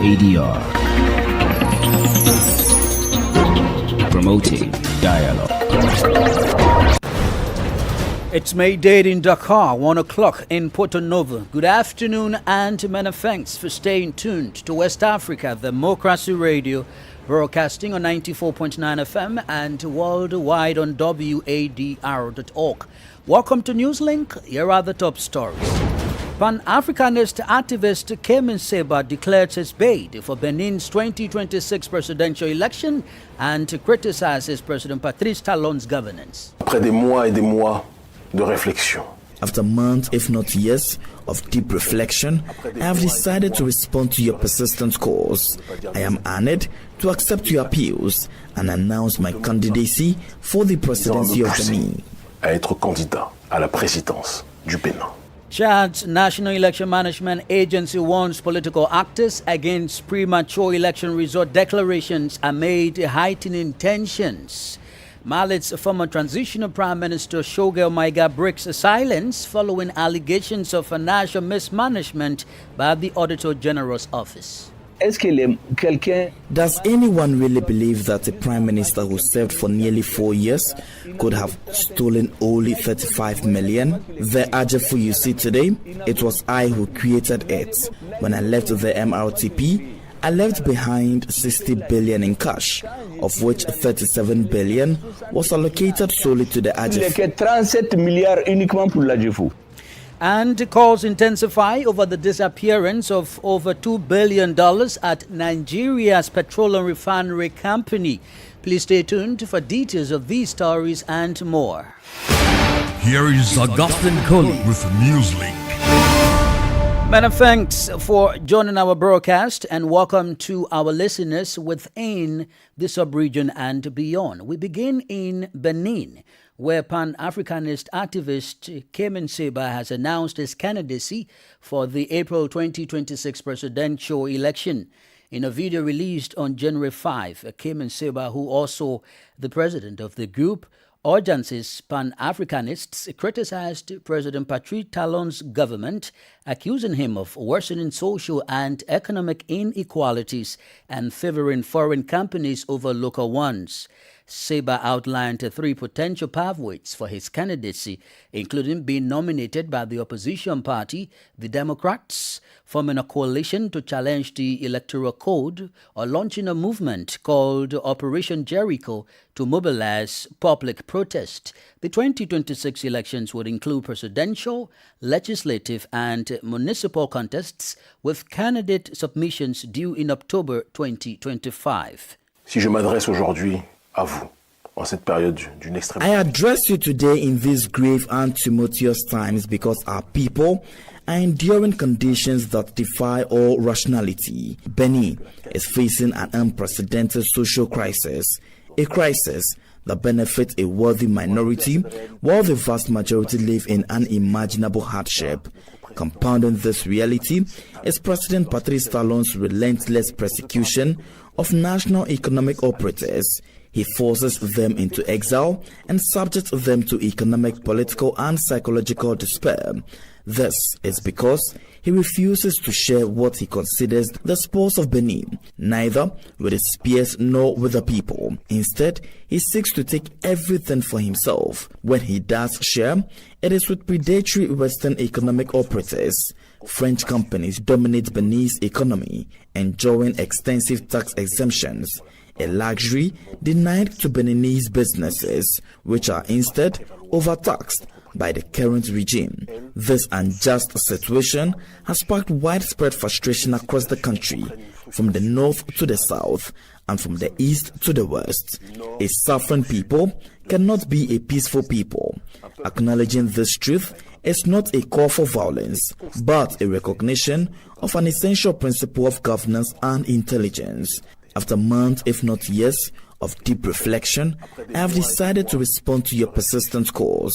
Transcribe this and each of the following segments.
ADR. Promoting dialogue. It's May Day in Dakar, 1 o'clock in Porto Novo. Good afternoon and many thanks for staying tuned to West Africa Democracy Radio, broadcasting on 94.9 FM and worldwide on wadr.org. Welcome to Newslink. Here are the top stories. Pan-Africanist activist Kemin Seba declared his bid for Benin's 2026 presidential election and criticizes President Patrice Talon's governance. Après des mois et des mois de réflexion. After months, if not years, of deep reflection, I have decided to respond to your persistent calls. I am honored to accept your appeals and announce my candidacy for the presidency of Benin. À être candidat à la présidence du Bénin. Chad's National Election Management Agency warns political actors against premature election result declarations amid heightening tensions. Mali's former transitional Prime Minister Shogel Maiga breaks silence following allegations of financial mismanagement by the Auditor General's office. Does anyone really believe that a prime minister who served for nearly 4 years could have stolen only 35 million? The Ajefu you see today, it was I who created it. When I left the MRTP, I left behind 60 billion in cash, of which 37 billion was allocated solely to the Ajefu. And calls intensify over the disappearance of over $2 billion at Nigeria's petroleum refinery company. Please stay tuned for details of these stories and more. Here is Augustine Coley with Newslink. Many thanks for joining our broadcast and welcome to our listeners within the sub-region and beyond. We begin in Benin, where Pan-Africanist activist Kemin Seba has announced his candidacy for the April 2026 presidential election. In a video released on January 5, Kemin Seba, who also the president of the group, Urgencies Pan-Africanists, criticized President Patrice Talon's government, accusing him of worsening social and economic inequalities and favoring foreign companies over local ones. Seba outlined 3 potential pathways for his candidacy, including being nominated by the opposition party, the Democrats, forming a coalition to challenge the electoral code, or launching a movement called Operation Jericho to mobilize public protest. The 2026 elections would include presidential, legislative, and municipal contests, with candidate submissions due in October 2025. Si je m'adresse aujourd'hui à vous, en cette période d'une extrême... I address you today in these grave and tumultuous times because our people are enduring conditions that defy all rationality. Benin is facing an unprecedented social crisis, a crisis that benefits a wealthy minority while the vast majority live in unimaginable hardship. Compounding this reality is President Patrice Talon's relentless persecution of national economic operators. He forces them into exile and subjects them to economic, political, and psychological despair. This is because he refuses to share what he considers the spoils of Benin, neither with his peers nor with the people. Instead, he seeks to take everything for himself. When he does share, it is with predatory Western economic operators. French companies dominate Benin's economy, enjoying extensive tax exemptions, a luxury denied to Beninese businesses, which are instead overtaxed by the current regime. This unjust situation has sparked widespread frustration across the country, from the north to the south and from the east to the west. A suffering people cannot be a peaceful people. Acknowledging this truth is not a call for violence, but a recognition of an essential principle of governance and intelligence. After months, if not years, of deep reflection, I have decided to respond to your persistent calls.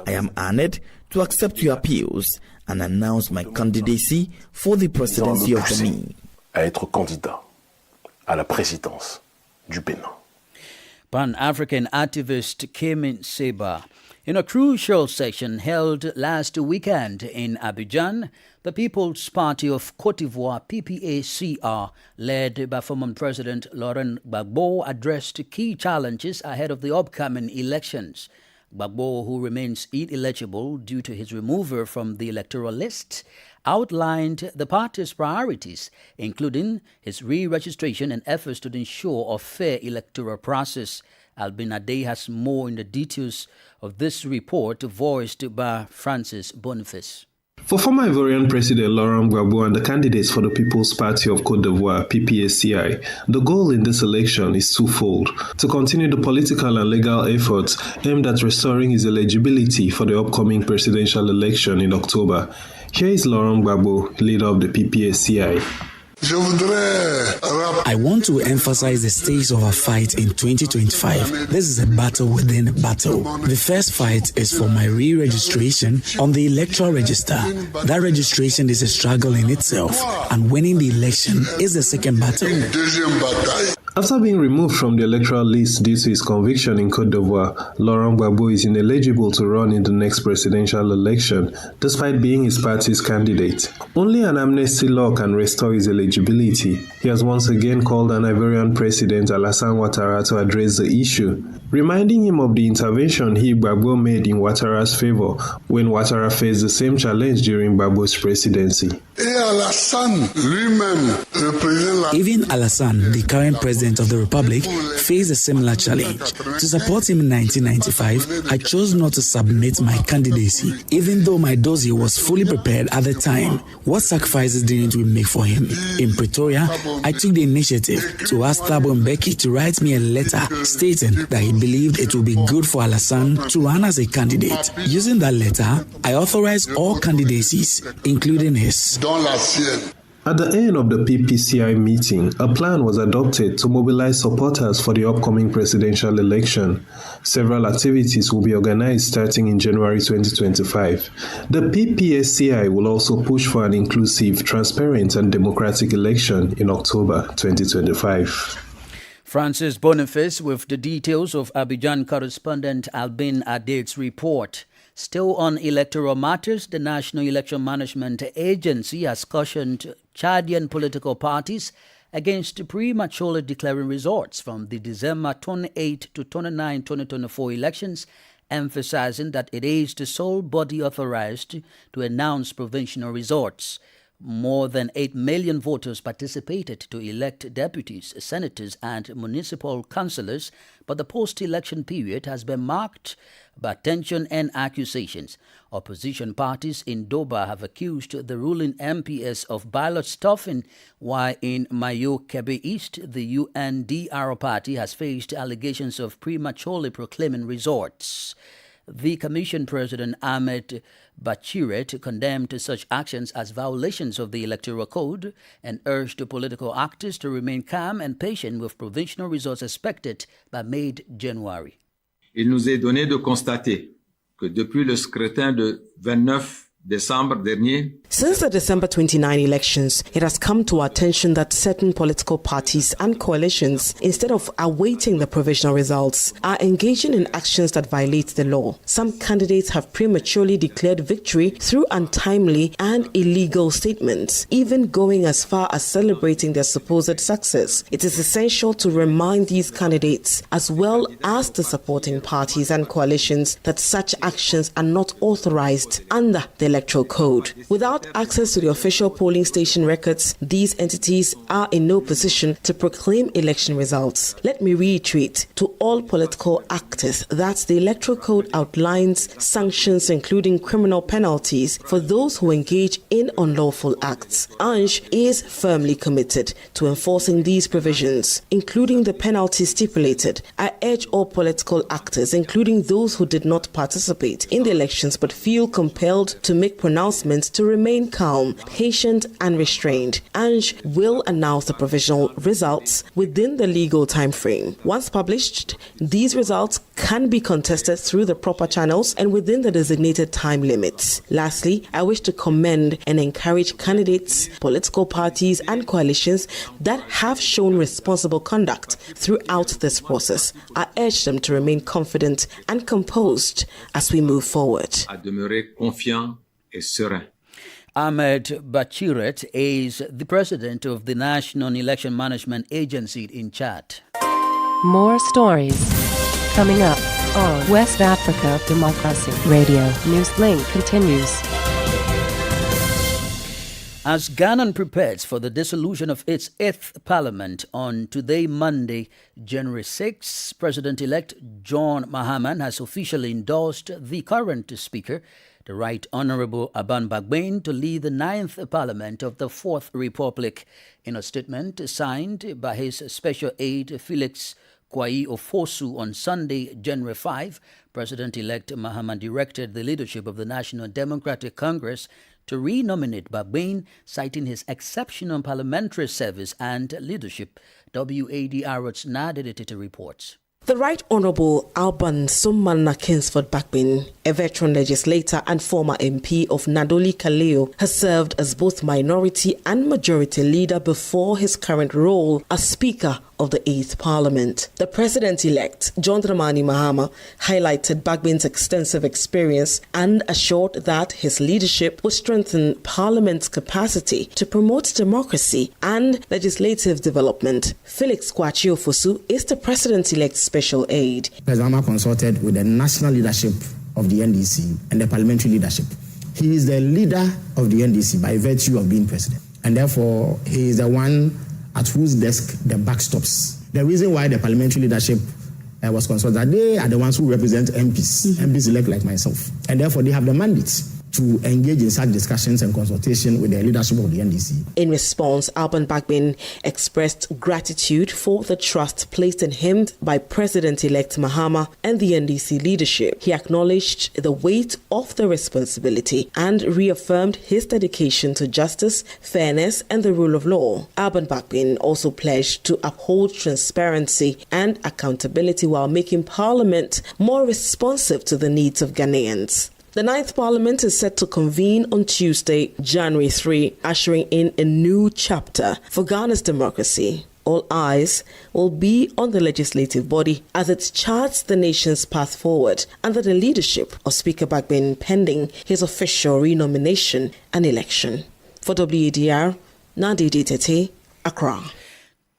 I am honored to accept your appeals and announce my candidacy for the presidency of Benin. À être candidat à la présidence du Bénin. Pan-African activist Kemin Seba In a crucial session held last weekend in Abidjan, the People's Party of Côte d'Ivoire, PPACR, led by former President Laurent Gbagbo, addressed key challenges ahead of the upcoming elections. Gbagbo, who remains ineligible due to his removal from the electoral list, outlined the party's priorities, including his re-registration and efforts to ensure a fair electoral process. Albin Ade has more in the details of this report, voiced by Francis Boniface. For former Ivorian President Laurent Gbagbo and the candidates for the People's Party of Côte d'Ivoire, PPACI, the goal in this election is twofold: to continue the political and legal efforts aimed at restoring his eligibility for the upcoming presidential election in October. Here is Laurent Gbagbo, leader of the PPACI. I want to emphasize the stakes of our fight in 2025. This is a battle within a battle. The first fight is for my re-registration on the electoral register. That registration is a struggle in itself, and winning the election is the second battle. After being removed from the electoral list due to his conviction in Côte d'Ivoire, Laurent Gbagbo is ineligible to run in the next presidential election, despite being his party's candidate. Only an amnesty law can restore his eligibility. He has once again called on Ivorian President Alassane Ouattara to address the issue, reminding him of the intervention he, Gbagbo, made in Ouattara's favor when Ouattara faced the same challenge during Gbagbo's presidency. Even Alassane, the current president of the Republic, faced a similar challenge. To support him in 1995, I chose not to submit my candidacy, even though my dossier was fully prepared at the time. What sacrifices didn't we make for him? In Pretoria, I took the initiative to ask Thabo Mbeki to write me a letter stating that he believed it would be good for Alassane to run as a candidate. Using that letter, I authorized all candidacies, including his. At the end of the PPCI meeting, a plan was adopted to mobilize supporters for the upcoming presidential election. Several activities will be organized starting in January 2025. The PPSCI will also push for an inclusive, transparent, and democratic election in October 2025. Francis Boniface with the details of Abidjan correspondent Albin Ade's report. Still on electoral matters, the National Election Management Agency has cautioned Chadian political parties against prematurely declaring results from the December 28 to 29, 2024 elections, emphasizing that it is the sole body authorized to announce provisional results. More than 8 million voters participated to elect deputies, senators, and municipal councillors, but the post-election period has been marked by tension and accusations. Opposition parties in Doba have accused the ruling MPS of ballot stuffing, while in Mayo Kebe East, the UNDR party has faced allegations of prematurely proclaiming results. The Commission President Ahmed Bachiret condemned such actions as violations of the Electoral Code and urged political actors to remain calm and patient with provisional results expected by mid-January. Il nous est donné de constater que depuis le scrutin de 29 décembre dernier, since the December 29 elections, it has come to our attention that certain political parties and coalitions, instead of awaiting the provisional results, are engaging in actions that violate the law. Some candidates have prematurely declared victory through untimely and illegal statements, even going as far as celebrating their supposed success. It is essential to remind these candidates, as well as the supporting parties and coalitions, that such actions are not authorized under the Electoral Code. Without access to the official polling station records, these entities are in no position to proclaim election results. Let me reiterate to all political actors that the Electoral Code outlines sanctions, including criminal penalties, for those who engage in unlawful acts. ANJ is firmly committed to enforcing these provisions, including the penalties stipulated. I urge all political actors, including those who did not participate in the elections but feel compelled to make pronouncements, to remain calm, patient, and restrained. ANJ will announce the provisional results within the legal time frame. Once published, these results can be contested through the proper channels and within the designated time limits. Lastly, I wish to commend and encourage candidates, political parties and coalitions that have shown responsible conduct throughout this process. I urge them to remain confident and composed as we move forward. À demeurer confiant et serein. Ahmed Bachiret is the president of the National Election Management Agency in Chad. More stories coming up on West Africa Democracy Radio. Newslink continues. As Ghana prepares for the dissolution of its 8th parliament on today, Monday, January 6, President-elect John Mahama has officially endorsed the current speaker, the Right Honorable Aban Bagbane, to lead the 9th Parliament of the 4th Republic. In a statement signed by his special aide Felix Kwai Ofosu on Sunday, January 5, President-elect Mahama directed the leadership of the National Democratic Congress to re-nominate Bagbane, citing his exceptional parliamentary service and leadership. WADR's Nadia Tete reports. The Right Honourable Alban Sumana Kingsford Bagbane, a veteran legislator and former MP of Nadoli Kaleo, has served as both minority and majority leader before his current role as Speaker of the 8th Parliament. The President-elect, John Dramani Mahama, highlighted Bagbane's extensive experience and assured that his leadership will strengthen Parliament's capacity to promote democracy and legislative development. Felix Kwachi Ofosu is the President-elect's special aide. President Mahama consulted with the national leadership of the NDC and the parliamentary leadership. He is the leader of the NDC by virtue of being president, and therefore he is the one at whose desk the buck stops. The reason why the parliamentary leadership was consulted, they are the ones who represent MPs, MPs elect like myself, and therefore they have the mandate to engage in such discussions and consultation with the leadership of the NDC. In response, Alban Bagbane expressed gratitude for the trust placed in him by President-elect Mahama and the NDC leadership. He acknowledged the weight of the responsibility and reaffirmed his dedication to justice, fairness, and the rule of law. Alban Bagbane also pledged to uphold transparency and accountability while making Parliament more responsive to the needs of Ghanaians. The 9th Parliament is set to convene on Tuesday, January 3, ushering in a new chapter for Ghana's democracy. All eyes will be on the legislative body as it charts the nation's path forward under the leadership of Speaker Bagbane pending his official renomination and election. For WADR, Nadia Tete, Accra.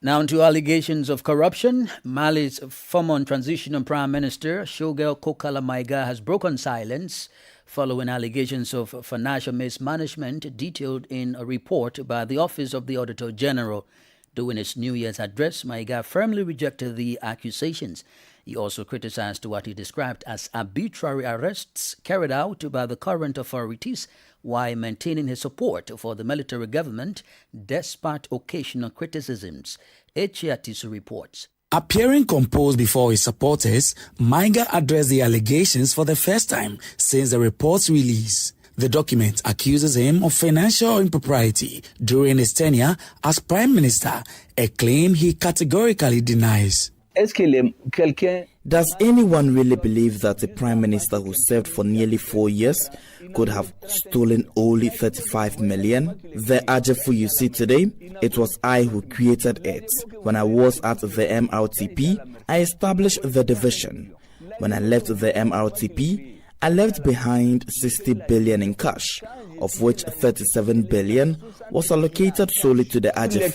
Now to allegations of corruption. Mali's former transitional Prime Minister, Shogel Kokala Maiga, has broken silence following allegations of financial mismanagement detailed in a report by the Office of the Auditor General. During his New Year's address, Maiga firmly rejected the accusations. He also criticized what he described as arbitrary arrests carried out by the current authorities while maintaining his support for the military government despite occasional criticisms. Echiatisu reports. Appearing composed before his supporters, Maiga addressed the allegations for the first time since the report's release. The document accuses him of financial impropriety during his tenure as Prime Minister, a claim he categorically denies. Does anyone really believe that a Prime Minister who served for nearly 4 years could have stolen only 35 million? The Ajefu you see today, it was I who created it. When I was at the MRTP, I established the division. When I left the MRTP, I left behind 60 billion in cash, of which 37 billion was allocated solely to the Ajefu.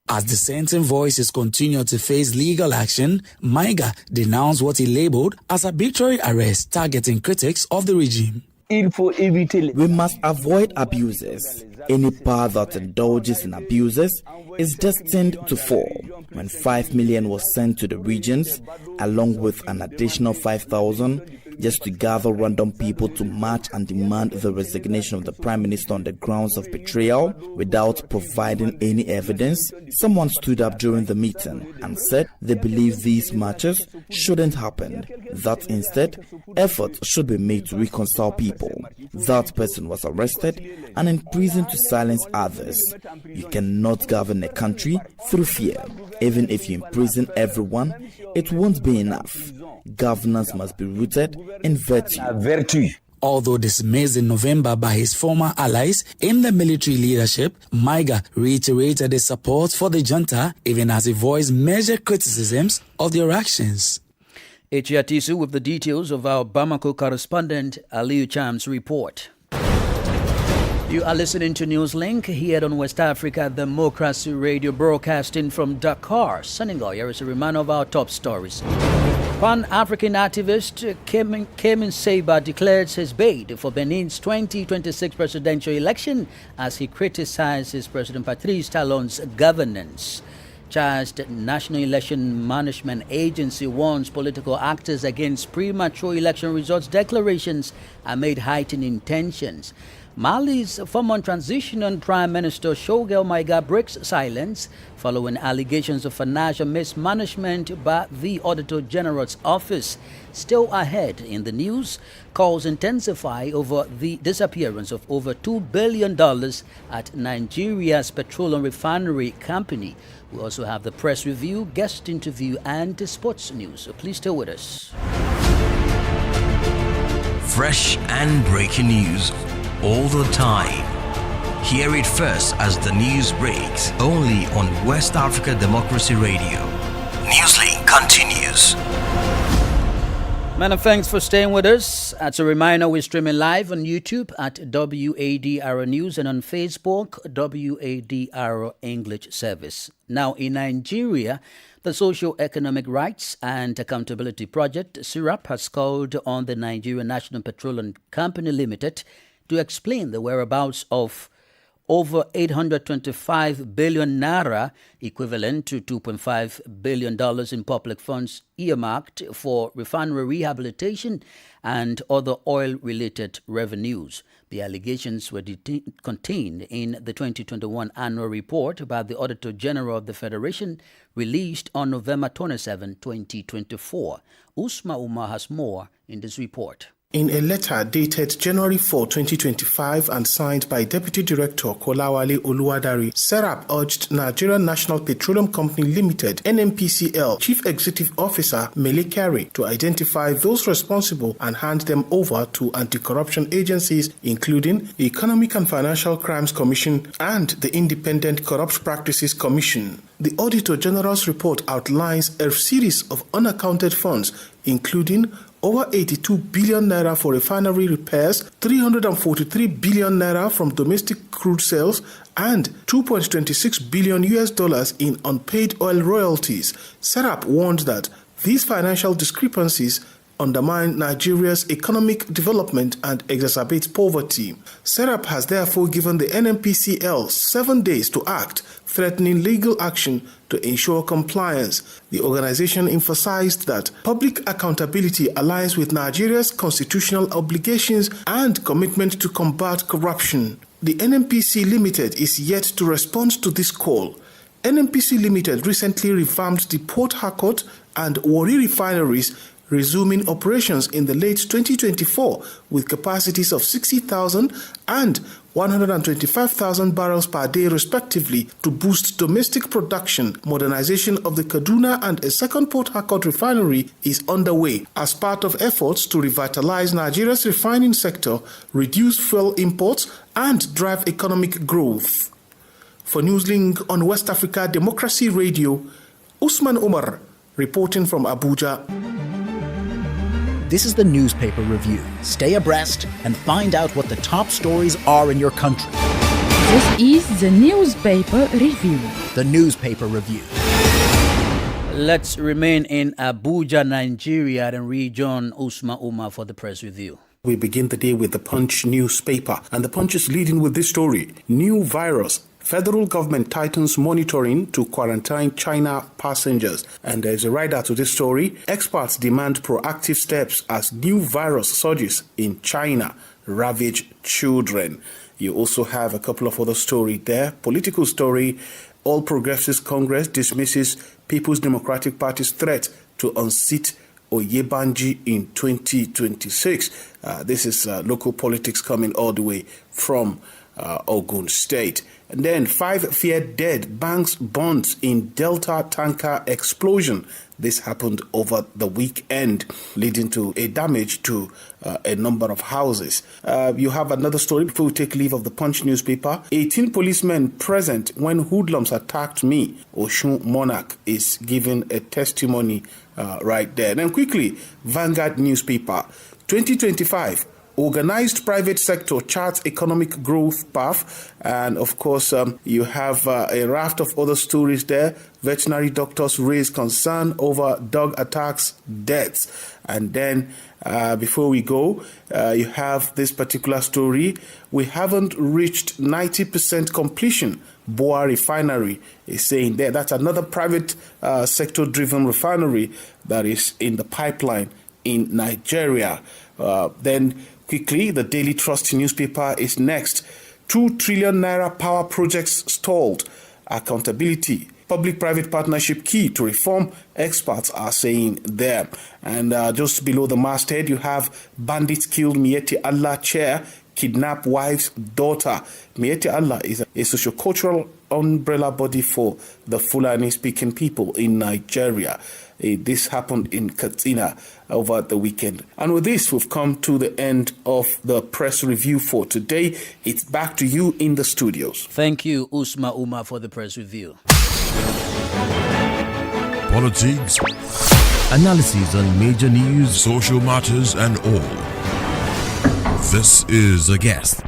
As dissenting voices continue to face legal action, Maiga denounced what he labeled as arbitrary arrests targeting critics of the regime. We must avoid abuses. Any power that indulges in abuses is destined to fall. When 5 million was sent to the regions, along with an additional 5,000, just to gather random people to march and demand the resignation of the Prime Minister on the grounds of betrayal without providing any evidence, someone stood up during the meeting and said they believe these marches shouldn't happen, that instead efforts should be made to reconcile people. That person was arrested and imprisoned to silence others. You cannot govern a country through fear. Even if you imprison everyone, It won't be enough. Governance must be rooted in virtue. Although dismissed in November by his former allies in the military leadership, Maiga reiterated his support for the junta, even as he voiced major criticisms of their actions. Echiatisu with the details of our Bamako correspondent Aliu Cham's report. You are listening to Newslink here on West Africa Democracy Radio, broadcasting from Dakar, Senegal. Here is a reminder of our top stories. Pan-African activist Kemin Seba declares his bid for Benin's 2026 presidential election as he criticizes President Patrice Talon's governance. Charged National Election Management Agency warns political actors against premature election results declarations amid heightening tensions. Mali's former transitional Prime Minister Shogel Maiga breaks silence following allegations of financial mismanagement by the Auditor General's office. Still ahead in the news, calls intensify over the disappearance of over $2 billion at Nigeria's petroleum refinery company. We also have the press review, guest interview, and sports news. So please stay with us. Fresh and breaking news all the time. Hear it first as the news breaks, only on West Africa Democracy Radio. Newslink continues. Many thanks for staying with us. As a reminder, we're streaming live on YouTube at WADR News and on Facebook, WADR English Service. Now, in Nigeria, the Socio-Economic Rights and Accountability Project, SIRAP, has called on the Nigerian National Petroleum Company Limited to explain the whereabouts of over 825 billion naira, equivalent to $2.5 billion in public funds earmarked for refinery rehabilitation and other oil-related revenues. The allegations were contained in the 2021 annual report by the Auditor General of the Federation, released on November 27, 2024. Usma Umar has more in this report. In a letter dated January 4, 2025 and signed by Deputy Director Kolawale Oluwadari, SERAP urged Nigerian National Petroleum Company Limited, NNPCL, Chief Executive Officer Mele Kyari to identify those responsible and hand them over to anti-corruption agencies, including the Economic and Financial Crimes Commission and the Independent Corrupt Practices Commission. The Auditor General's report outlines a series of unaccounted funds, including over 82 billion naira for refinery repairs, 343 billion naira from domestic crude sales, and $2.26 billion in unpaid oil royalties. SERAP warned that these financial discrepancies undermine Nigeria's economic development and exacerbate poverty. SERAP has therefore given the NNPCL 7 days to act, threatening legal action to ensure compliance. The organization emphasized that public accountability aligns with Nigeria's constitutional obligations and commitment to combat corruption. The NNPC Limited is yet to respond to this call. NNPC Limited recently revamped the Port Harcourt and Warri refineries, resuming operations in the late 2024 with capacities of 60,000 and 125,000 barrels per day respectively to boost domestic production. Modernization of the Kaduna and a second Port Harcourt refinery is underway as part of efforts to revitalize Nigeria's refining sector, reduce fuel imports, and drive economic growth. For Newslink on West Africa Democracy Radio, Usman Umar reporting from Abuja. This is the newspaper review. Stay abreast and find out what the top stories are in your country. This is the newspaper review. The newspaper review. Let's remain in Abuja, Nigeria, and rejoin Usma Umar for the press review. We begin the day with the Punch newspaper, and the Punch is leading with this story. New virus. Federal government tightens monitoring to quarantine China passengers. And there's a rider to this story. Experts demand proactive steps as new virus surges in China ravage children. You also have a couple of other stories there. Political story. All Progressives Congress dismisses People's Democratic Party's threat to unseat Oyebanji in 2026. This is local politics coming all the way from Ogun State. And then 5 feared dead, banks burnt in Delta tanker explosion. This happened over the weekend, leading to a damage to a number of houses. You have another story before we take leave of the Punch newspaper. 18 policemen present when hoodlums attacked me. Oshun Monarch is giving a testimony right there. Then quickly, Vanguard newspaper. 2025. Organized private sector charts economic growth path, and of course you have a raft of other stories there. Veterinary doctors raise concern over dog attacks, deaths, and then before we go, you have this particular story. We haven't reached 90% completion. Boa Refinery is saying there. That's another private sector-driven refinery that is in the pipeline in Nigeria. Then quickly, the Daily Trust newspaper is next. 2 trillion naira power projects stalled. Accountability. Public-private partnership key to reform, experts are saying there. And just below the masthead, you have bandits killed Miyetti Allah chair, kidnap wife's daughter. Miyetti Allah is a socio-cultural umbrella body for the Fulani-speaking people in Nigeria. This happened in Katsina over the weekend. And with this, we've come to the end of the press review for today. It's back to you in the studios. Thank you, Usma Umar, for the press review. Politics, analysis on major news, social matters, and all. This is A Guest.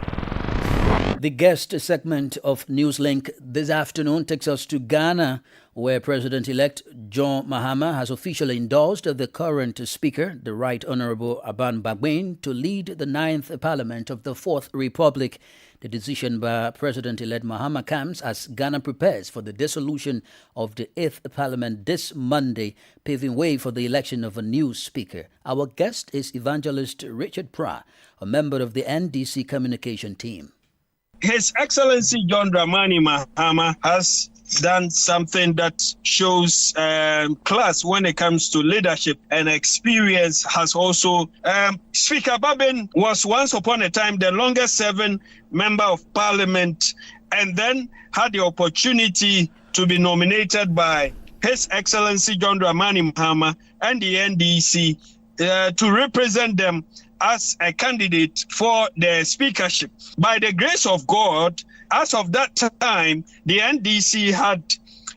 The guest segment of Newslink this afternoon takes us to Ghana, where President-elect John Mahama has officially endorsed the current Speaker, the Right Honourable Aban Bagbin, to lead the 9th Parliament of the 4th Republic. The decision by President-elect Mahama comes as Ghana prepares for the dissolution of the 8th Parliament this Monday, paving way for the election of a new Speaker. Our guest is Evangelist Richard Pra, a member of the NDC communication team. His Excellency John Dramani Mahama has done something that shows class when it comes to leadership, and experience has also. Speaker Babin was once upon a time the longest serving member of parliament, and then had the opportunity to be nominated by His Excellency John Dramani Mahama and the NDC to represent them as a candidate for the speakership. By the grace of God, as of that time, the NDC had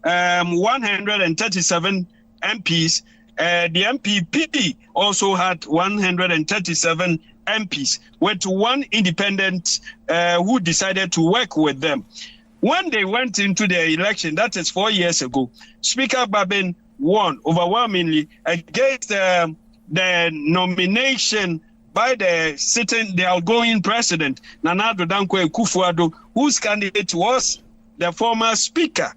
137 MPs. The MPP also had 137 MPs, with one independent who decided to work with them. When they went into the election, that is 4 years ago, Speaker Babin won overwhelmingly against the nomination by the outgoing president, Nana Addo Dankwa Akufo-Addo, whose candidate was the former speaker,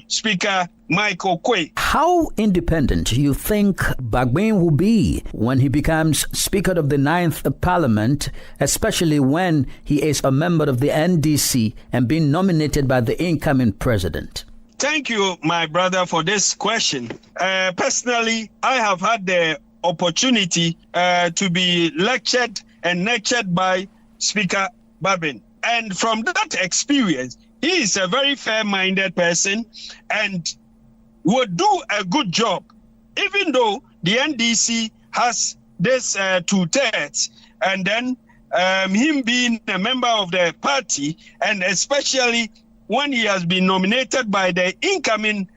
Speaker Mike Okoye. How independent do you think Bagbin will be when he becomes Speaker of the 9th Parliament, especially when he is a member of the NDC and being nominated by the incoming president? Thank you, my brother, for this question. Personally, I have had the opportunity to be lectured and nurtured by Speaker Babin. And from that experience, he is a very fair-minded person and would do a good job, even though the NDC has this 2/3, and then him being a member of the party, and especially when he has been nominated by the incoming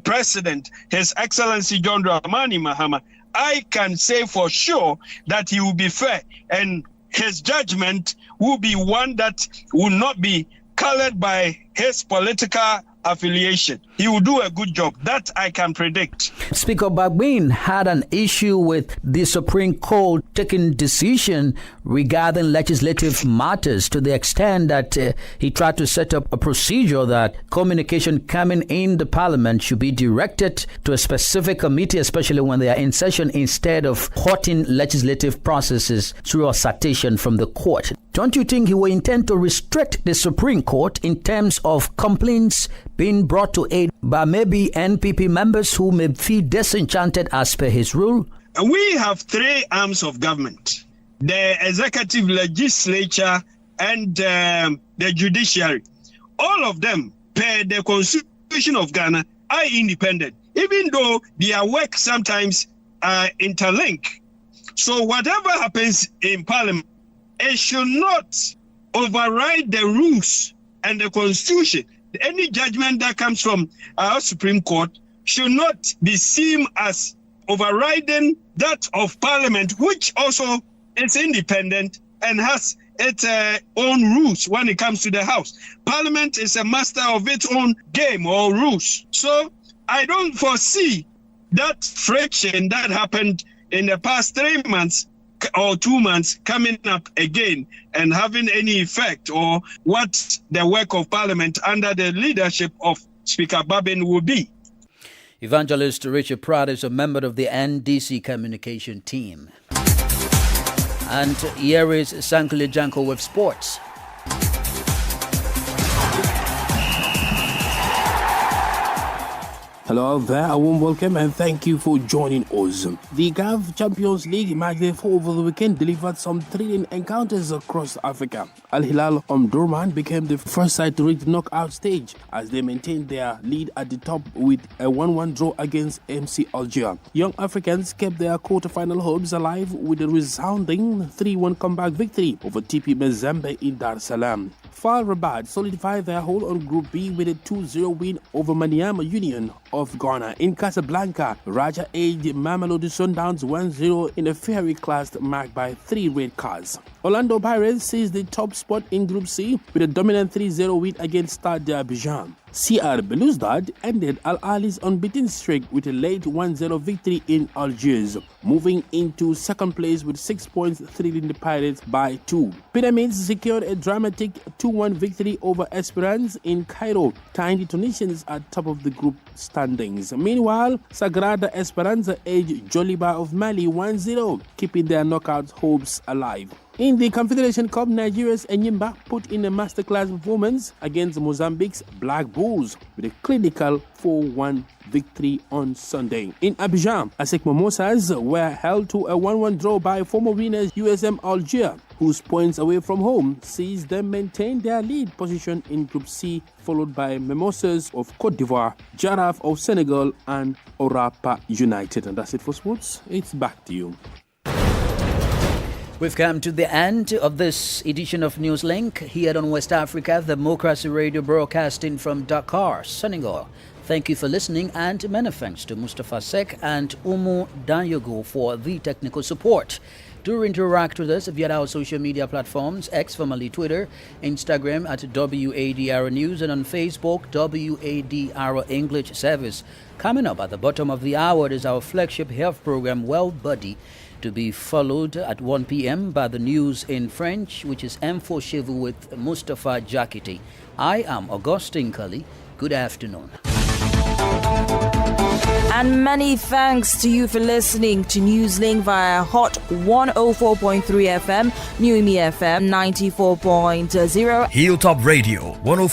president, His Excellency John Dramani Mahama, I can say for sure that he will be fair, and his judgment will be one that will not be colored by his political affiliation. He will do a good job. That I can predict. Speaker Bagbin had an issue with the Supreme Court taking decision regarding legislative matters, to the extent that he tried to set up a procedure that communication coming in the parliament should be directed to a specific committee, especially when they are in session, instead of halting legislative processes through a citation from the court. Don't you think he will intend to restrict the Supreme Court in terms of complaints being brought to aid by maybe NPP members who may feel disenchanted as per his rule? We have 3 arms of government: the executive, legislature, and the judiciary. All of them, per the Constitution of Ghana, are independent, even though their work sometimes are interlinked. So whatever happens in Parliament, it should not override the rules and the Constitution. Any judgment that comes from our Supreme Court should not be seen as overriding that of Parliament, which also is independent and has its own rules when it comes to the House. Parliament is a master of its own game or rules. So I don't foresee that friction that happened in the past 3 months or 2 months coming up again and having any effect, or what the work of Parliament under the leadership of Speaker Babin will be. Evangelist Richard Pratt is a member of the NDC communication team. And here is Sankele Janko with sports. Hello out there, a warm welcome and thank you for joining us. The CAF Champions League match day 4 over the weekend delivered some thrilling encounters across Africa. Al Hilal Omdurman became the first side to reach the knockout stage as they maintained their lead at the top with a 1-1 draw against MC Alger. Young Africans kept their quarter-final hopes alive with a resounding 3-1 comeback victory over TP Mazembe in Dar es Salaam. FAR Rabat solidified their hold on Group B with a 2-0 win over Maniama Union of Ghana. In Casablanca, Raja edged Mamelodi Sundowns 1-0 in a fiery clash marked by 3 red cards. Orlando Pirates seized the top spot in Group C with a dominant 3-0 win against Stade d'Abidjan. CR Belouizdad ended Al Ahly's unbeaten streak with a late 1-0 victory in Algiers, moving into second place with 6 points, thrilling the Pirates by 2. Pyramids secured a dramatic 2-1 victory over Esperance in Cairo, tying the Tunisians at top of the group standings. Meanwhile, Sagrada Esperanza edged Joliba of Mali 1-0, keeping their knockout hopes alive. In the Confederation Cup, Nigeria's Enyimba put in a masterclass performance against Mozambique's Black Bulls with a clinical 4-1 victory on Sunday. In Abidjan, ASEC Mimosas were held to a 1-1 draw by former winners USM Alger, whose points away from home sees them maintain their lead position in Group C, followed by Mimosas of Cote d'Ivoire, Jaraf of Senegal, and Orapa United. And that's it for sports. It's back to you. We've come to the end of this edition of Newslink here on West Africa Democracy Radio, broadcasting from Dakar, Senegal. Thank you for listening, and many thanks to Mustafa Sek and Umu Danyogo for the technical support. Do interact with us via our social media platforms, X, formerly Twitter, Instagram at WADR News, and on Facebook, WADR English Service. Coming up at the bottom of the hour is our flagship health program, Well Buddy, to be followed at 1 p.m. by the news in French, which is Info Cheveux with Mustafa Jakiti. I am Augustine Kali. Good afternoon. And many thanks to you for listening to Newslink via Hot 104.3 FM, New Me FM 94.0, Hilltop Radio 104.